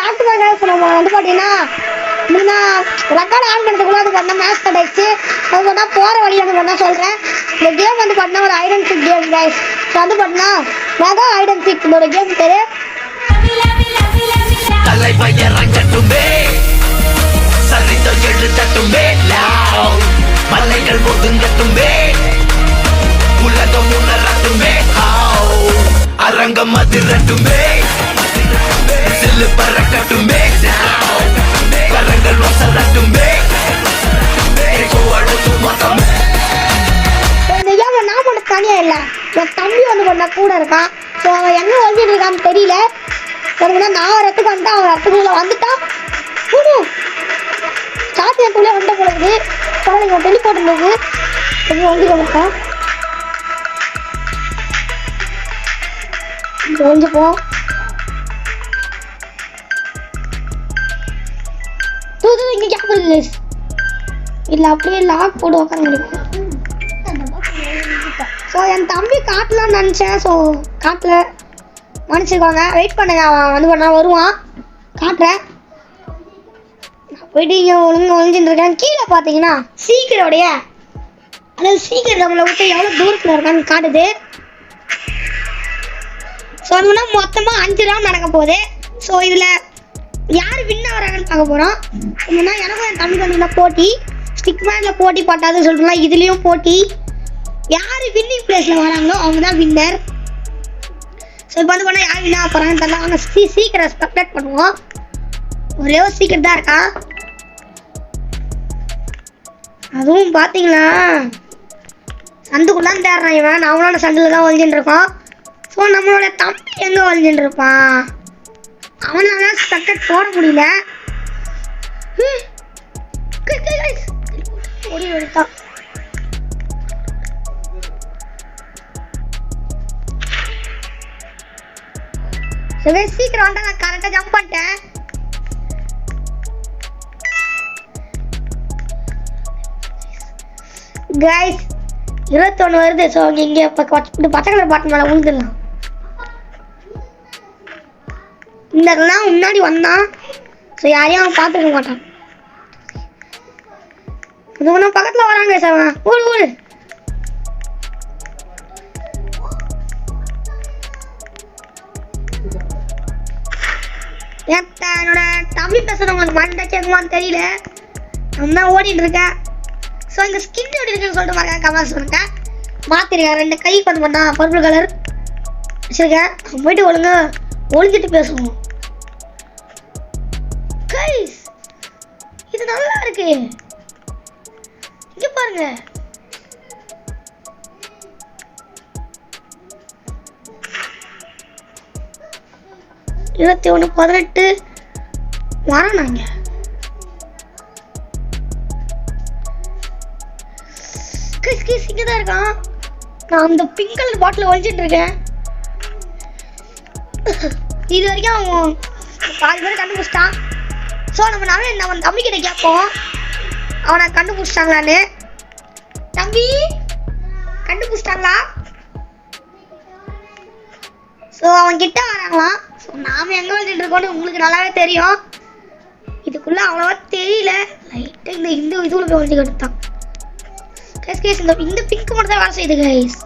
Back to back நம்ம வந்து பார்த்தீங்கன்னா முன்னா ரெக்கார்ட் ஆன் பண்ணுறதுக்குள்ள அது பண்ணால் மேட்ச் கிடைச்சு அது பண்ணால் போகிற வழி வந்து பண்ணால் சொல்கிறேன். இந்த கேம் வந்து பார்த்தீங்கன்னா ஒரு hide and seek game guys. So வந்து பார்த்தீங்கன்னா மெகா ஹைட் அண்ட் சீக் இதோட கேம் பேர். அரங்கம் அதிரட்டுமே சில்லு பறக்கட்டுமே கரங்கள் வசரட்டுமே இந்த கேம்ல நான் மட்டும் தனியா இல்லை, என் தம்பி வந்து பண்ண கூட இருக்கான். ஸோ அவன் எங்கே வந்துட்டு இருக்கான்னு தெரியல. சரிங்களா, நான் ஒரு இடத்துக்கு வந்துட்டு அவன் இடத்துக்குள்ள வந்துட்டான். சாத்தி இடத்துக்குள்ளே வந்த பொழுது குழந்தைங்க டெலிபோர்ட் இருந்தது வந்து கொடுத்தேன். கொஞ்சம் இங்க கேபிள் இல்ல அப்படியே லாக் போட்டு உட்கார முடியும். ஸோ என் தம்பி காட்டலாம்னு நினச்சேன். ஸோ காட்டல, மன்னிச்சுக்கோங்க, வெயிட் பண்ணுங்க. அவன் வந்து பண்ணா வருவான், காட்டுறேன். நான் போயிட்டு இங்கே ஒழிஞ்சுட்டு இருக்கேன். கீழே பார்த்தீங்கன்னா சீக்கிரோடைய அதாவது சீக்கிரம் நம்மளை விட்டு எவ்வளோ தூரத்தில் இருக்கான்னு காட்டுது. ஸோ அதுனா மொத்தமாக 5 ரவுண்ட் நடக்க போகுது. ஸோ இதில் யார் வின் ஆகிறாங்கன்னு பார்க்க போகிறோம். இல்லைன்னா எனக்கும் என் தம்பி தம்பியில் போட்டி, ஸ்டிக் மேனில் போட்டி பட்டாதுன்னு சொல்லிட்டுலாம் இதுலேயும் போட்டி. யார் வின்னிங் பிளேஸில் வராங்களோ அவங்க தான் வின்னர். ஸோ இப்போ வந்து பண்ணால் யார் வின் ஆக போகிறாங்கன்னு தெரியல. அவங்க சீக்கிரம் ஸ்பெக்டேட் பண்ணுவோம். ஒரே ஒரு சீக்கிரம் தான் இருக்கா. அதுவும் பார்த்தீங்களா சந்துக்குள்ளான் தேடுறான் இவன். அவனோட சந்தில் தான் ஒழிஞ்சுட்டு இருக்கோம். ஸோ நம்மளோட தம்பி எங்கே ஒழிஞ்சுட்டு இருப்பான், அவனால ஸ்பெக்டேட் போட முடியல. ஓடி எடுத்தான். சீக்கிரம் வந்தா நான் கரெக்டா ஜம்ப் பண்ணிட்டேன். கைஸ் 21 வருது. ஸோ இங்கே பச்சை கலர் பாட்டு மேலே விழுந்துடலாம். இந்த இடத்துலாம் முன்னாடி வந்தான். ஸோ யாரையும் அவன் பார்த்துக்க மாட்டான். இது ஒன்றும் பக்கத்தில் வராங்க சார். ஓடு ஓடு. என்னோட தம்பி பேசுறவங்களுக்கு மண்டை கேட்குமான்னு தெரியல. நான் தான் ஓடிட்டு இருக்கேன். ஸோ இந்த ஸ்கின் எப்படி இருக்குன்னு சொல்லிட்டு மாதிரி கமெண்ட்ஸ் பண்ணுங்க. மாற்றிருக்கேன் 2 கைக்கு வந்து பண்ணா பர்பிள் கலர் வச்சிருக்கேன். போயிட்டு ஒழுங்க ஒழிஞ்சிட்டு பேசுவோம். கைஸ் இது நல்லா இருக்கு. இங்க பாருங்க, இருபத்தி 18 வரானாங்க. கைஸ் இங்க தான் இருக்கான். நான் அந்த பிங்க் கலர் பாட்டில் ஒழிச்சிட்டு இருக்கேன். இது வரைக்கும் அவன் 4 பேர் கண்டுபிடிச்சிட்டான். ஸோ நம்ம தம்பி கிட்ட கேட்போம் அவனை கண்டுபிடிச்சிட்டாங்களான்னு. தம்பி கண்டுபிடிச்சிட்டாங்களா? ஸோ அவன் கிட்ட வராங்களாம். ஸோ நாம் எங்கே வந்துட்டு இருக்கோன்னு உங்களுக்கு நல்லாவே தெரியும். இதுக்குள்ளே அவ்வளோவா தெரியல. லைட்டாக இந்த இதுகளுக்கு வந்து எடுத்தான். கைஸ் இந்த பிங்க் மட்டும் தான் வேலை செய்யுது கைஸ்.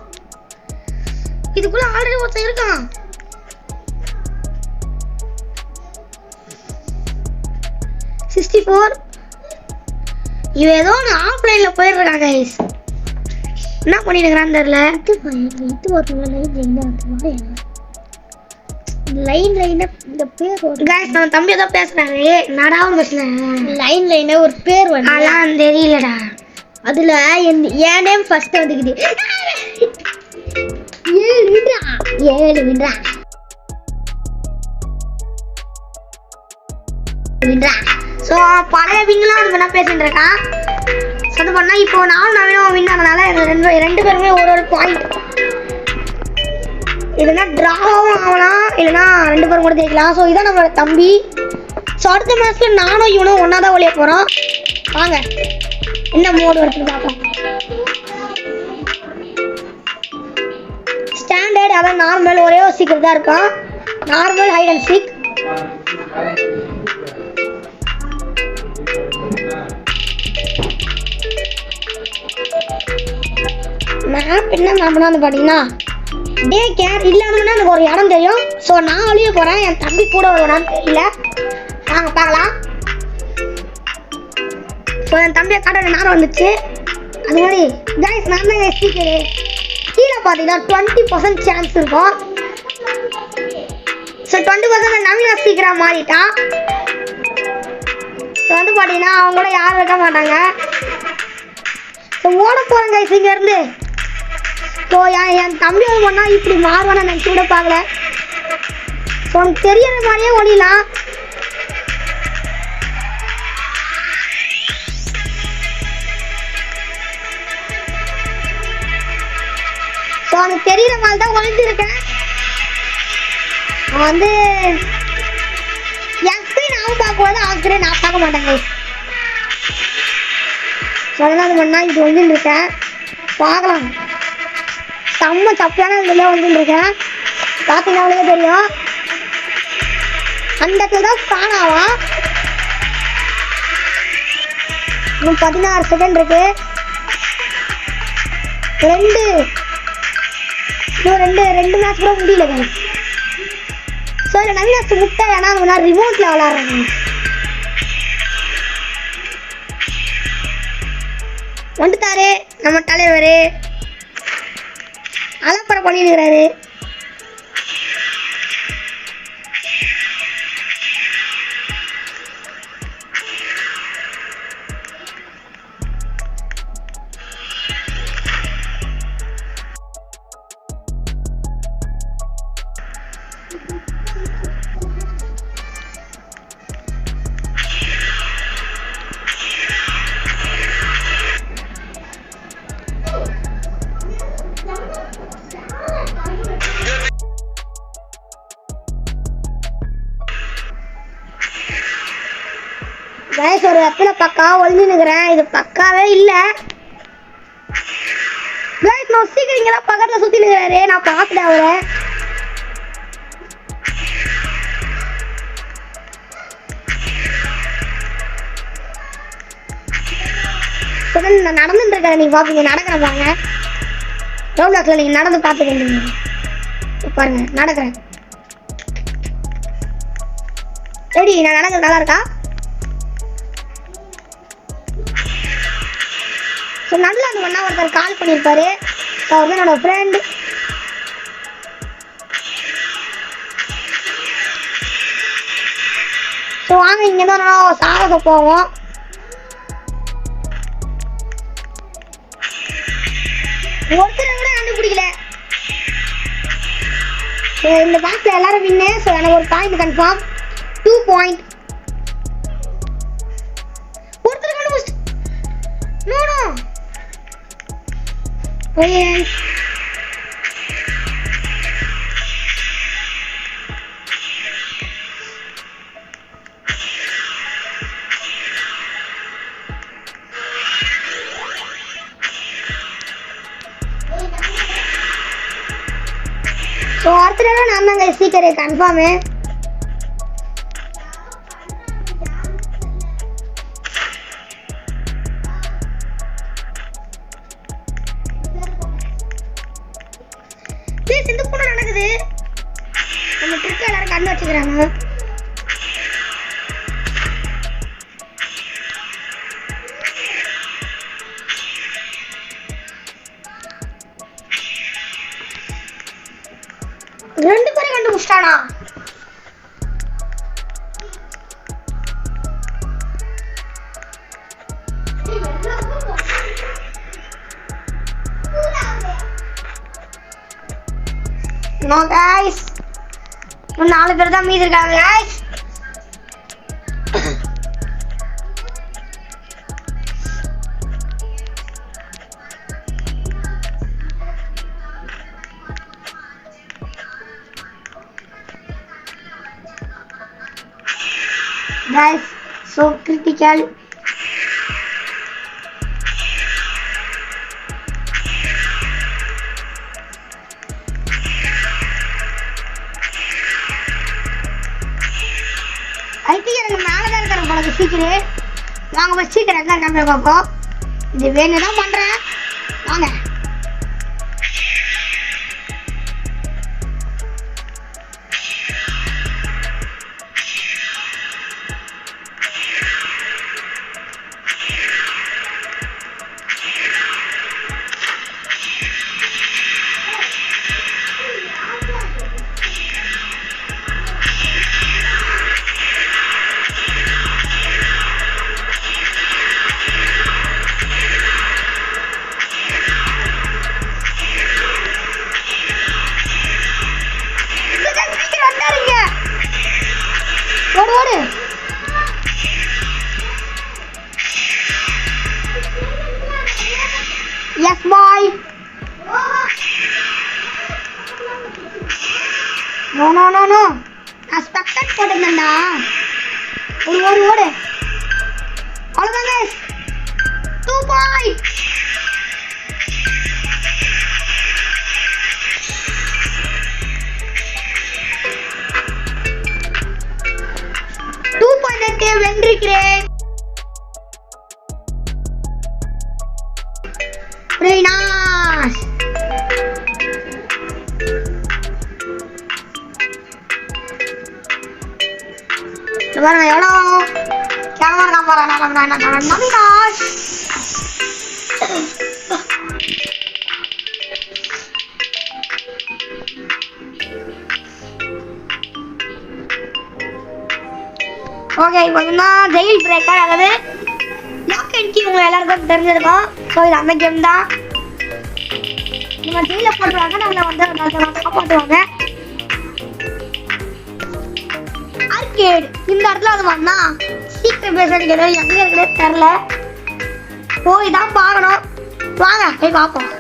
இதுக்குள்ள ஆல்ரெடி ஒருத்தன் இருக்கான். இவன் ஏதோ ஒன்று ஆஃப்லைன்ல போயிடுறான் கைஸ். என்ன பண்ணிட்டு இருக்கிறான்னு தெரியல. லைன் இந்த பேர் கைஸ் நான் தம்பி ஏதோ பேசுறாரு. நடாவும் பேசுறேன். லைன் ஒரு பேர் வந்து அதெல்லாம் தெரியலடா. அதுல என் நேம் ஃபர்ஸ்ட் வந்துக்குது. 7 வின்றா. ஸோ பழைய வின்லாம் வந்து என்ன பேசிட்டு இருக்கான். ஸோ அது பண்ணால் இப்போ நானும் வின் ஆனதுனால ரெண்டு பேருமே ஒரு பாயிண்ட். இல்லைன்னா ட்ராவும் ஆகலாம், இல்லைன்னா 2 பேரும் கூட ஜெயிக்கலாம். ஸோ இதான் நம்மளோட தம்பி. ஸோ அடுத்த மேட்ச்சில் நானும் இவனும் ஒன்றா தான் ஒழிய போகிறோம். வாங்க என்ன மோடு வருதுன்னு பார்ப்போம். ஸ்டாண்டர்ட் அதான் நார்மல் ஒரே ஒரு சீக்கிரம் தான் இருக்கும். Normal hide and seek map என்ன மேப்னா வந்து பார்த்தீங்கன்னா டே கேர் இல்லாதவனா எனக்கு ஒரு இடம் தெரியும். ஸோ நான் வெளியே போகிறேன், என் தம்பி கூட வருவானான்னு தெரியல, நாங்கள் பார்க்கலாம். ஸோ என் தம்பியை காட்டுற நேரம் வந்துச்சு. அது மாதிரி கைஸ் நான் தான் ஸ்பீக்கரு கீழே பார்த்தீங்கன்னா 20% சான்ஸ் இருக்கும். ஸோ 20% நவீன ஸ்பீக்கராக மாறிட்டான். ஸோ வந்து பார்த்தீங்கன்னா அவங்க கூட யாரும் இருக்க மாட்டாங்க. ஸோ ஓட போகிறேன் கைஸ் இங்கேருந்து. ஸோ என் தம்பி வந்து பண்ணா இப்படி மாறுவானு நினச்சி கூட பார்க்கல. ஸோ உனக்கு தெரியற மாதிரியே ஓடிலாம். ஸோ அவனுக்கு தெரியற மாதிரி தான் ஒழிஞ்சிருக்கேன். அவன் வந்து என் ஸ்க்ரீன் அவன் பார்க்கும்போது அவன் ஸ்க்ரீன் நான் பார்க்க மாட்டேங்க. ஸோ அதெல்லாம் பண்ணா இது ஒழிஞ்சுருக்கேன், பார்க்கலாம். செம்ம சப்பையான இதில் வந்துருக்கேன், பார்த்தீங்கன்னா அவளுக்கே தெரியும். அந்த இடத்துல தான் ஸ்டான் ஆகும். இன்னும் 16 செகண்ட் இருக்கு. ரெண்டு மேட்ச் கூட முடியல. ஸோ இதில் நவீன முட்டை வேணா ரிமோட்டில் விளாட்றாங்க. வந்துட்டாரு நம்ம தலைவர், அலப்பறை பண்ணிருக்கிறாரு. கைஸ் ஒரு இடத்துல பக்கா ஒழிஞ்சுனுக்குறேன், இது பக்காவே இல்லை. கைஸ் நான் சீக்கிரம் இங்கே தான் பக்கத்தில் சுற்றி நிற்கிறாரு, நான் பார்த்துட்டேன் அவரை. நான் நடந்துட்டு இருக்கேன், நீங்கள் பார்ப்பீங்க. நடக்கிறேன் பாருங்க, ரோப்ளாக்ஸில் நீங்கள் நடந்து பார்த்துக்கிட்டீங்க பாருங்க, நடக்கிறேன். சரி நான் நடக்கிறது நல்லா இருக்கா? ஸோ நடுவில் அந்த ஒன்றா ஒருத்தர் கால் பண்ணியிருப்பாரு, அவர் தான் என்னோட ஃப்ரெண்டு. ஸோ வாங்க இங்கே தான் நான் சாகச போவோம். ஒருத்தரை கூட கண்டுபிடிக்கல. ஸோ இந்த பாக்ஸில் எல்லாரும் வின்னு. ஸோ எனக்கு ஒரு பாயிண்ட் கன்ஃபார்ம், 2 பாயிண்ட். ஒருத்தர் கண்டுபிடிச்சு நோ ஸோ அடுத்த தடவை நான் தாங்க ஸ்பீக்கரு கன்ஃபார்மு. இந்த பொண்ணு நடக்குது, நம்ம ட்ரிக் எல்லாரும் கண்ணு வச்சுக்கிறாங்க. ரெண்டு பேரும் கண்டுபிடிச்சிட்டானா? நோ கைஸ், இன்னும் 4 பேர் தான் மீதி இருக்காங்க கைஸ். Guys, so critical. எனக்கு மேலதான் இருக்கிற போல சீக்கிரம் வாங்க போய் சீக்கிரம் எங்க இருக்கான்னு போய் பார்ப்போம். இது வேணும்தான் பண்றேன் வாங்க. Yes, boy. No. நான் ஸ்பெக்டட் போட்டிருந்தேன்டா. ஓடு. அவ்வளோதாங்க. 2 பாயிண்ட். வென்றிருக்கிறேன். Nice. பாருங்க எவ்வளோ கேவலமா இருக்கான் பாருங்க. நவினாஷ் ஓகே இப்போ தான் ஜெயில் பிரேக்கர் அதாவது லாக் அண்ட் கீ உங்களை எல்லாருக்கும் தெரிஞ்சிருக்கும். ஸோ இது அந்த கேம் தான். நம்ம ஜெயிலில் போட்டுருவாங்க, நம்மளை வந்து காப்பாற்றுவாங்க. ஆர்கேட் இந்த இடத்துல அது வந்தா சீக்கிரம் பேசுறது எங்கே இருக்குன்னே தெரில. போய் தான் பார்க்கணும். வாங்க போய் பார்ப்போம்.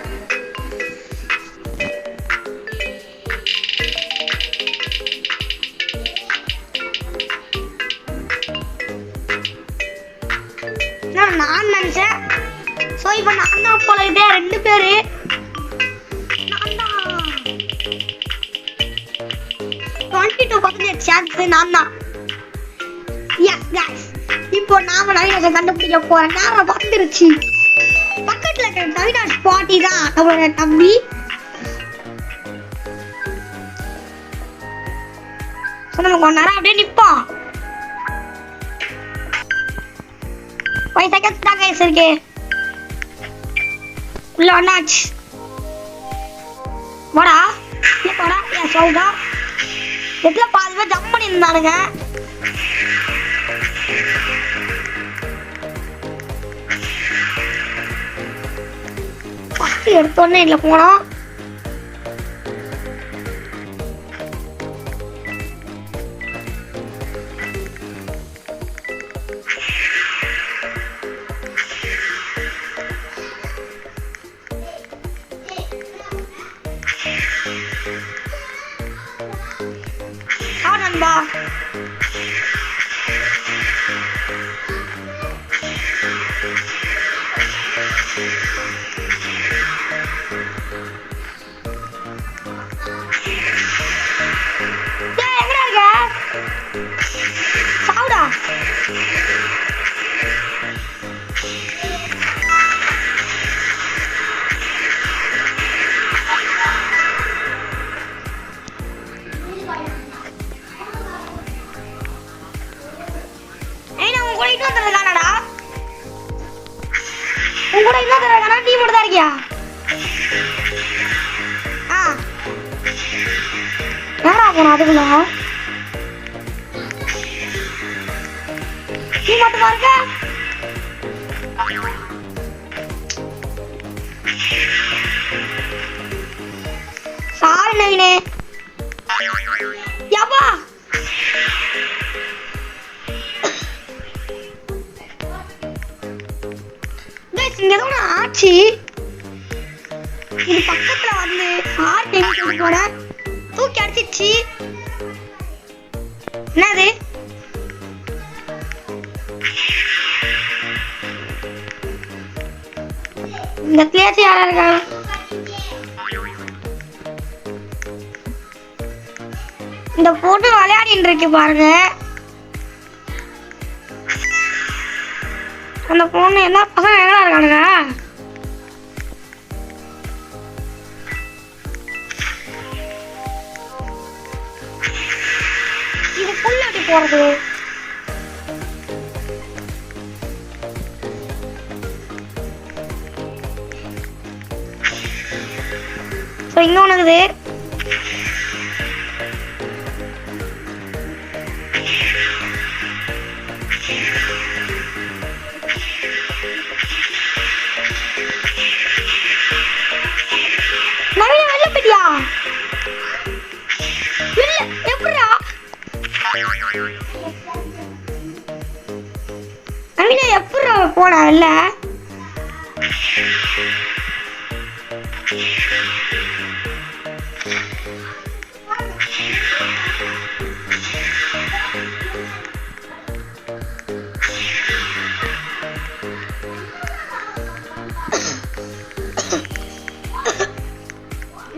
நான் நினைச்சேன். ஸோ இப்போ நான் தான் போல இதே 2 பேரு நான் தான் 22% சான்ஸ் நான் தான். எஸ் गाइस இப்போ நாம நவீனாஷை கண்டுபிடிக்க போற நேரம் வந்துருச்சு. பக்கத்துல இருக்கிற நவீனாஷ் பாட்டி தான் அவரோட தம்பி. ஸோ நம்ம கொஞ்ச நேரம் அப்படியே நிற்போம். 5 seconds தான் கைஸ் இருக்கு. உள்ள வந்தாச்சு. வாடா வாடா ஏன் சொல்றா எட்ல பாதி பேர் ஜம்ப் பண்ணி இருந்தானுங்க. ஃபர்ஸ்ட் எடுத்தோடனே இல்லை போனோம். நண்பா எங்கடா இருக்க சாவுடா. உங்கூட இன்னொரு இருக்கானா நீ மட்டும் தான் இருக்கியா? யாரா போனா அதுக்குள்ள நீ மட்டும் இருக்க? சாரி நவீனே. யப்பா இங்க ஏதோ ஆச்சு. இது பக்கத்துல வந்து ஹார்ட் டைம் போட தூக்கி அடிச்சிச்சு. என்னது இந்த பிளேஸ் யாரா இருக்கா? இந்த போட்டு விளையாடிட்டு இருக்கு பாருங்க. அந்த பொண்ணு எல்லா பசங்க எங்கடா இருக்கானுங்க? இதுக்குள்ள எப்படி போறது? இங்க ஒண்ணு இருக்குது. நவீன வெளில போயிட்டியா? வெளில எப்படிடா? நவீன எப்படிடா போனா வெளில?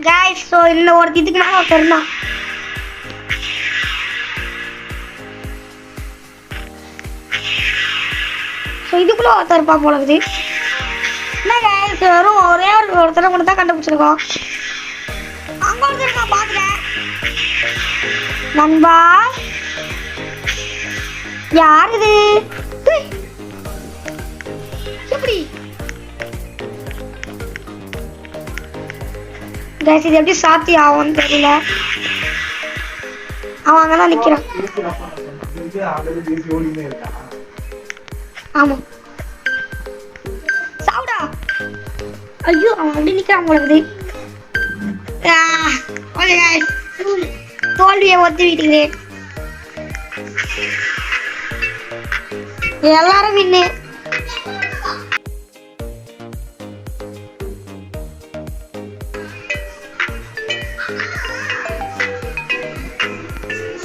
Guys, so இந்த ஒரு இதுக்கு மேல ஒருத்தர் ஸோ இதுக்குள்ள ஒருத்தர் இருப்பா போல இருக்குது. என்ன guys, வெறும் ஒரே ஒருத்தரை மட்டும் தான் கண்டுபிடிச்சிருக்கோம். அங்க ஒருத்தர் நான் பாக்குறேன். நண்பா யார் இது? எப்படி guys, இது எப்படி சாத்தி ஆகும்னு தெரியல. அவன் அங்கதான் நிக்கிறான். ஆமா சாவுடா. ஐயோ அவன் அப்படி நிக்கிறான் போல இருக்குது. ஓகே guys, தோல்வியை ஒத்துவிட்டீங்க. எல்லாரும் வின்னு.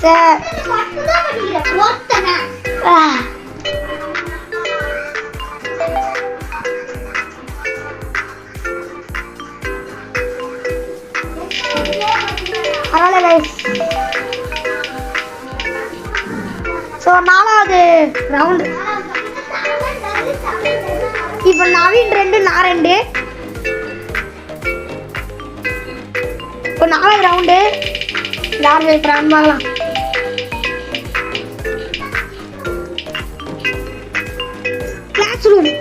சார் பரவாயில்ல guys. ஸோ 4வது ரவுண்டு. இப்போ நவீன் 2 நான் 2. இப்போ 4வது ரவுண்டு. யார் வைக்கிறான்னு பார்க்கலாம். Class room.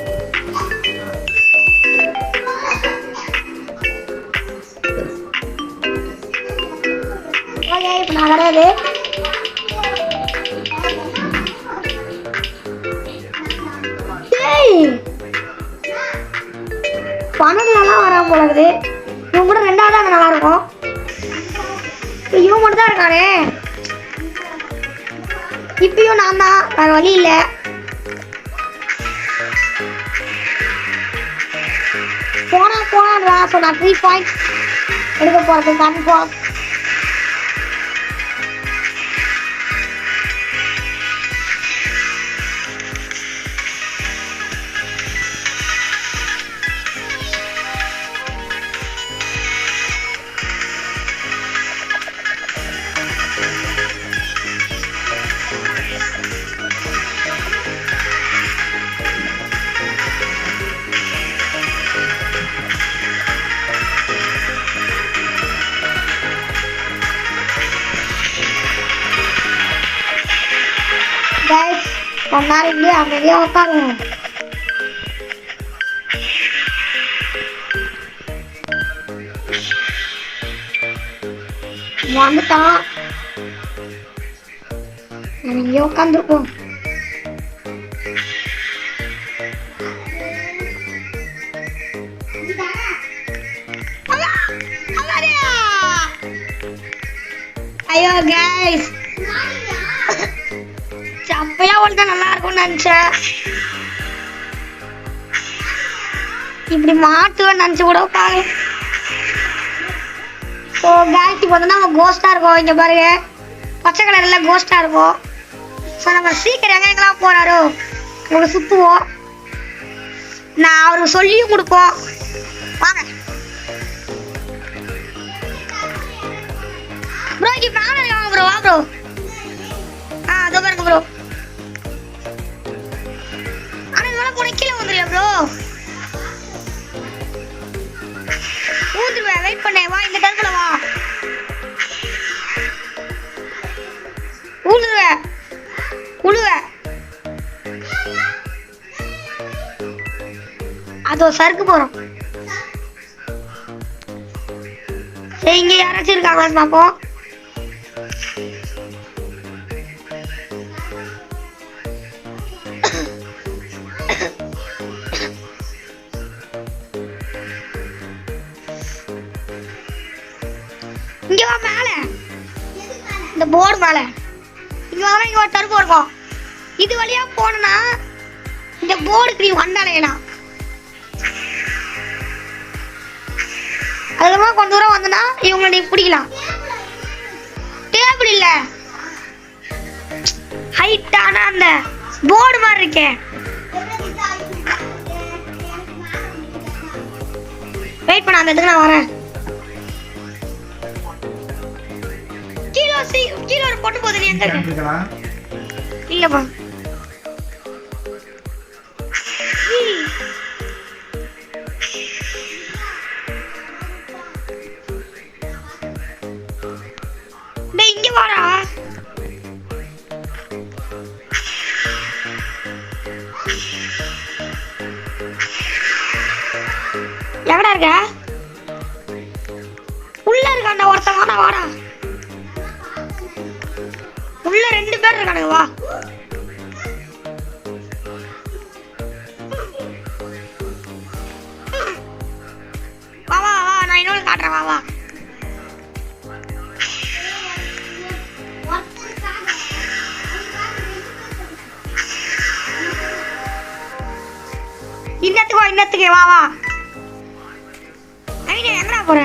ஓகே இப்போ நான் கிடையாது. பணம் நல்லா வராம போல இருக்குது. இவங்க கூட 2வது அங்கே நல்லா இருக்கும். இவன் மட்டும் தான் இருக்கானே. இப்பயும் நான் தான், வேற வழி இல்லை. போனா ஸோ நான் 3 பாயிண்ட்ஸ் எடுக்க போறது கன்ஃபார்ம். guys, கொண்டாடி இல்லையே அமைதியா உட்காருங்க. வந்துட்டான். இங்கே உட்காந்துருப்போம். ஐயோ கைஸ், சப்பையா ஒழுங்கா நல்லா இருக்கும்னு நினைச்சேன். இப்படி மாட்டுவேன்னு நினைச்சு கூட பாரு. ஸோ கைஸ், இப்போ வந்து நம்ம கோஸ்டா இருக்கோம். இங்க பாருங்க, பச்சை கலர்ல கோஸ்டா இருக்கும். ஸோ நம்ம சீக்கிரம் எங்கெல்லாம் போறாரோ அவங்களை சுத்துவோம். நான் அவருக்கு சொல்லியும் கொடுப்போம். வாங்க ப்ரோ, இங்க மேல இருக்காங்க ப்ரோ. வா ப்ரோ. அதோ பாருங்க ப்ரோ. ஆனா இதெல்லாம் போனீங்க ஊந்துருவேன், வெயிட் பண்ண வா, இந்த டர்க்குல வா. ஊந்துருவேன், உழுவேன். அதோ சறுக்கு போறோம். சரி, இங்க யாராச்சும் இருக்காங்களான்னு பார்ப்போம். இங்க வா மேல, இந்த போர்டு மேல இங்க வர. இங்க ஒரு டர்போ இருக்கும். இது வழியா போனா இந்த போர்டுக்கு நீ வந்தாலேலாம். அதுக்கப்புறமா கொஞ்ச தூரம் வந்தனா இவங்களை நீ பிடிக்கலாம். டேபிள் இல்ல, ஹைட்டான அந்த போர்டு மாதிரி இருக்கே. வெயிட் பண்ண, அந்த இடத்துக்கு நான் வரேன். கீழே ஒரு பொண்ணு போகுது, நீ எங்க இருக்க? இல்லப்பா, இங்க வாடா. எங்கடா இருக்க? உள்ள இருக்காண்டா ஒருத்தன், வாடா வாடா. உள்ள 2 பேர் இருக்கானுங்க, வா. வா வா வா, நான் இன்னொரு காட்டுறேன், வா வா. இன்னத்துக்கு வா, இன்னத்துக்கு வா வா. ஐயா எங்கடா போற?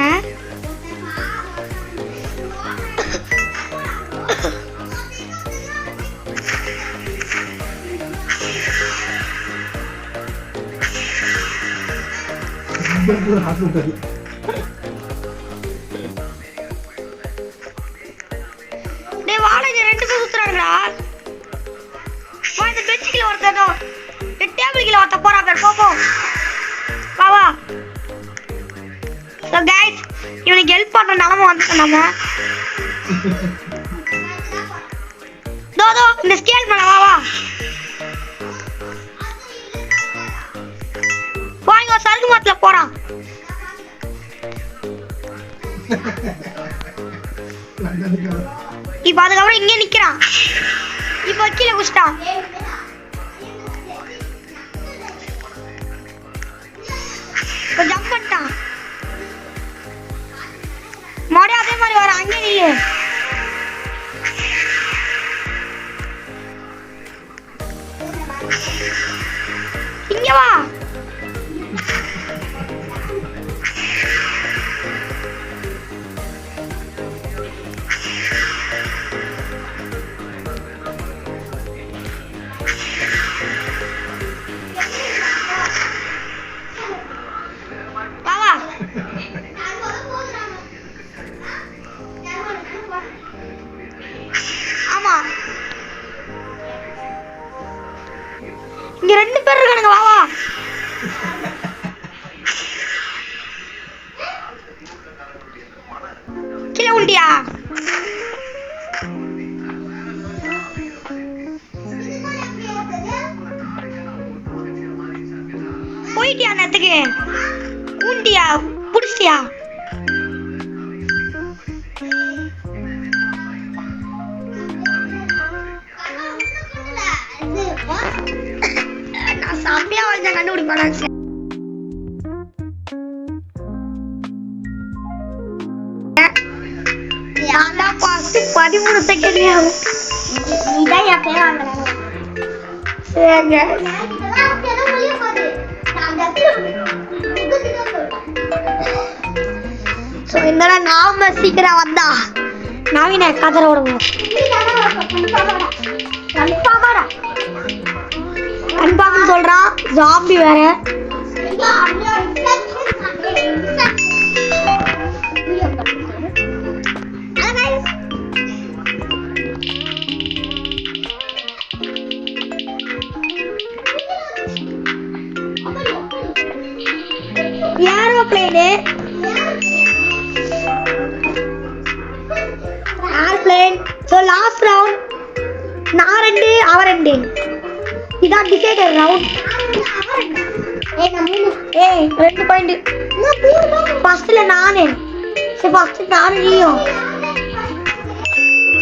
டேய் வாடா, இங்க 2 பேர் சுத்துறாங்கடா. வா, இந்த பெஞ்சுக்குள்ள ஒருத்தனோ, இந்த டேபிளுக்குள்ள ஒருத்த போறா பேர், போ போ. வா வா. சோ गाइस, இவனுக்கு ஹெல்ப் பண்ற நிலைமை வந்துட்டோம் நம்ம. தோ இந்த ஸ்கேல் மேல வா வா. வாங்க, சறுக்கு மரத்துல போறான். இப்ப அதுக்கப்புறம் இங்கே நிக்கிறான். இப்ப கீழே குச்சிட்டான். இப்ப ஜம்ப் பண்ணிட்டான். மறுபடியும் அதே மாதிரி வர, அங்கே நீ இங்க வா. ஆமா, இங்க 2 பேர் இருக்கானுங்க, வா வா. கீழே உண்டியா? போயிட்டியா நேத்துக்கு? உண்டியா புடிச்சிட்டியா? நான் சாப்பியா வந்து கண்டுபிடிப்பானு. நான் 13 செகண்ட் ஆகும். நீதான் என் பேர் வாங்குறேன். நாம சீக்கிரம் வந்தா நவீன கதற விடுவோம். கன்ஃபார்ம் சொல்றான், ஜாம்பி வேற. ஏரோப்ளேனு நான் 2 அவன் 2. இதான் டிசைடர் ரவுண்ட். ஏய் நான் 3. ஏய் 2 பாயிண்ட். நான் 3 ஃபர்ஸ்ட்ல நானே. சரி ஃபர்ஸ்ட் நானும் நீயும்.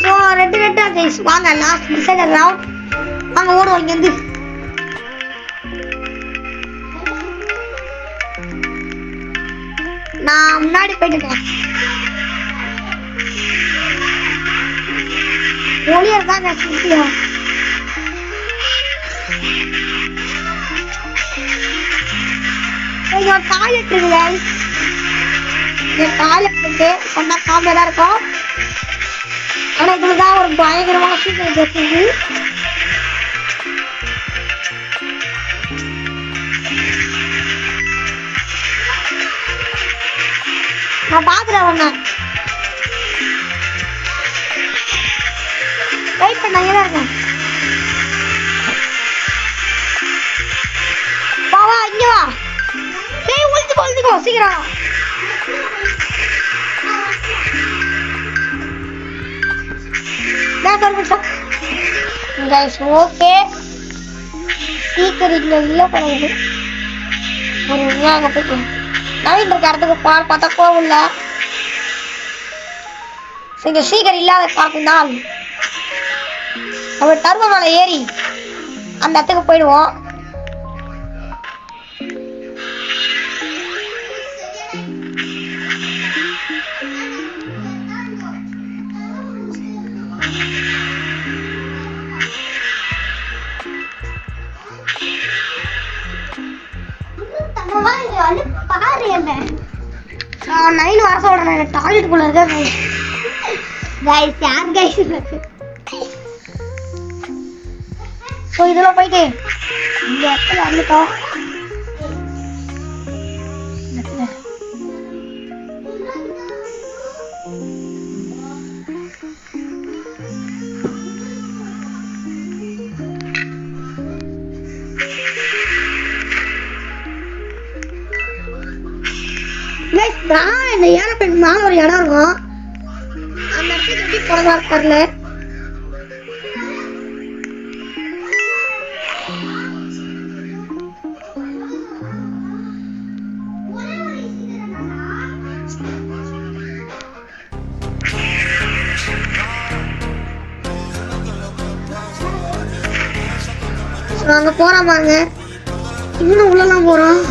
சோ 2 கைஸ் வாங்க லாஸ்ட் டிசைடர் ரவுண்ட். வாங்க ஓடுவோம் இங்க இருந்து. நான் முன்னாடி போயிட்டேன். ஒளியா இருக்காங்க சுத்தியா. இங்க டாய்லெட் இருக்கு गाइस. இந்த டாய்லெட் இருக்கு. சொன்னா காமெடியா இருக்கும். ஆனா இதுதான் ஒரு பயங்கரமான சீன் இருக்கு. நான் பாக்குறேன் ஒண்ணு. வெயிட் பண்ண இங்க இருக்கேன். வா இங்க வா. டேய் ஒளிஞ்சுக்கோ சீக்கிரம். நான் சொல்றேன். Guys okay. சீக்கிரம் இல்ல பண்ணுங்க. ஒரு ஞாபகம் போட்டு. நவீன் இருக்க இடத்துக்கு பார்த்தா கோவம் இல்ல. இங்க சீக்கிரம் இல்லாத பார்க்குதான் நம்ம டர்போ மேல ஏறி அந்த இடத்துக்கு போயிடுவோம். நைன் வர சொல்றேன். டாய்லெட் குள்ள இருக்க गाइस யார் गाइस சோ இதெல்லாம் போயிட்டு இந்த இடத்துல வந்துட்டோம். गाइस நான் இந்த ஏரோப்ளேன் மேல ஒரு இடம் இருக்கும். அந்த இடத்துக்கு எப்படி போறதா தெரியல. அங்க போறோம் பாருங்க. இன்னும் உள்ளலாம் போறோம்.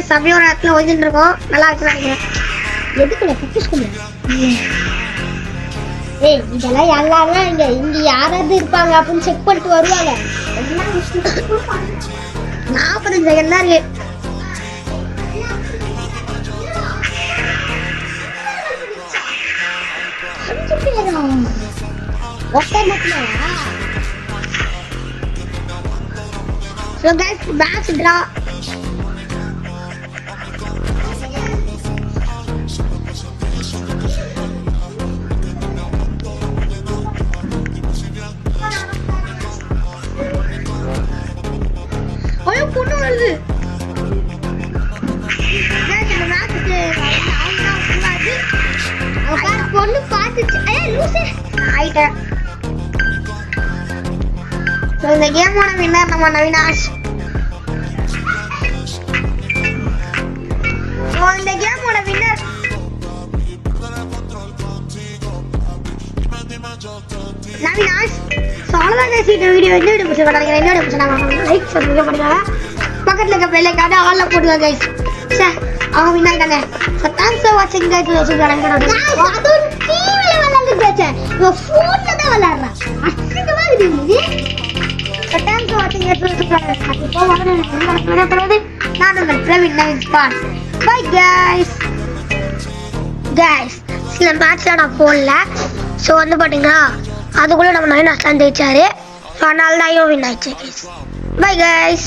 சபையோட இடத்துல ஒழிஞ்சுட்டு இருக்கோம். நல்லா இருக்கு நினைக்கிறேன். எதுக்குள்ள பிடிச்சுக்கல. ஏய் இதெல்லாம் எல்லாரும் இங்க யாராவது இருப்பாங்க அப்படின்னு செக் பண்ணிட்டு வருவாங்க. 40 செகண்ட் தான் இருக்கு. So guys, match draw. Ayo பொண்ணு வருது. guys இந்த மேட்ச்க்கு அவங்க சொன்னாங்க. அவங்க பொண்ணு பாத்துச்சு. ஏய் லூசே. ஆயிட்ட. So இந்த கேமோட வின்னர் நம்ம நவீனாஷ். So இந்த கேமோட வின்னர் நவீனாஷ். So அவ்வளவுதான் guys இந்த வீடியோ பிடிச்சிருக்கேன். என்னோட பிடிச்சிருந்தா லைக் சப்ஸ்கிரைப் பண்ணுங்க. பக்கத்துல இருக்க பெல் ஐகானை ஆல்ல போடுங்க guys. சே அவங்க வின் ஆயிட்டாங்க. So thanks for watching guys. அது டிவில விளையாடுறது பேச்ச. இவ போன்ல தான் விளையாடுறா. அசிங்கமா இருக்கு நீ. So thanks for watching guys. இப்போ வரது நான் உங்கள் Praveen Naveen spot. Bye guys. சில மேட்ச்லாம் நான் போடல. ஸோ வந்து பார்த்தீங்கன்னா அதுக்குள்ளே நம்ம நவீன் அஸ்லான் ஜெயிச்சாரு. ஸோ அதனால தான் வின் ஆயிடுச்சு guys. Bye guys.